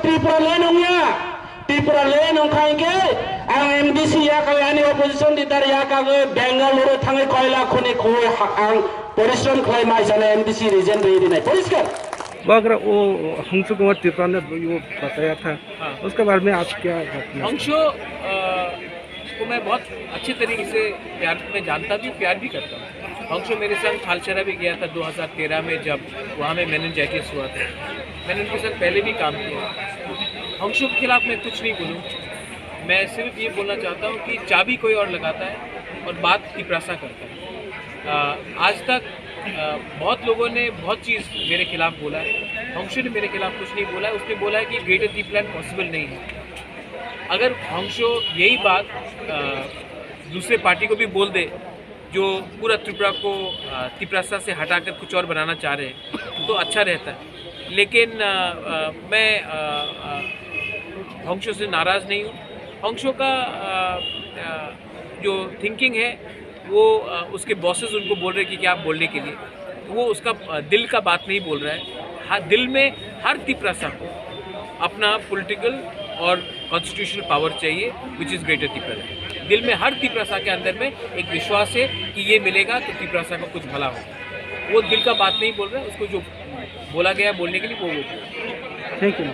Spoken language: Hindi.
Tripura le nong khai ke ang MDC ya ka ani opposition di tar ya ka Bangalore thangai koila khone khoi ang परिश्रम खाई माई जाने एमडीसी रीजन रही नहीं परिष्कार अगर वो हंसु कुमार त्रिपुरा ने वो बताया था उसके बारे में आप क्या हंसो को मैं बहुत अच्छे तरीके से मैं जानता भी प्यार भी करता हूँ। हंसो मेरे संग थालचरा भी गया था 2013 में जब वहाँ में मेनिंजाइटिस हुआ था। मैंने उनके साथ पहले भी काम किया। हंसो के खिलाफ मैं कुछ नहीं बोलूँ, मैं सिर्फ ये बोलना चाहता हूँ कि चाबी कोई और लगाता है और बात तिपरासा करता है। आज तक बहुत लोगों ने बहुत चीज़ मेरे खिलाफ बोला है। हंसो ने मेरे खिलाफ कुछ नहीं बोला है। उसने बोला है कि ग्रेटर टी प्लान पॉसिबल नहीं है। अगर हंसो यही बात दूसरे पार्टी को भी बोल दे जो पूरा त्रिपुरा को तिपरासा से हटाकर कुछ और बनाना चाह रहे हैं तो अच्छा रहता है। लेकिन मैं हंसो से नाराज़ नहीं हूँ। हंसो का जो थिंकिंग है वो उसके बॉसेस उनको बोल रहे हैं कि क्या आप बोलने के लिए, वो उसका दिल का बात नहीं बोल रहा है। हर दिल में हर तिपरासा को अपना पॉलिटिकल और कॉन्स्टिट्यूशनल पावर चाहिए विच इज़ ग्रेटर तिपरासा। दिल में हर तिपरासा के अंदर में एक विश्वास है कि ये मिलेगा तो तिपरासा का कुछ भला हो। वो दिल का बात नहीं बोल रहा है, उसको जो बोला गया बोलने के लिए वो थैंक यू।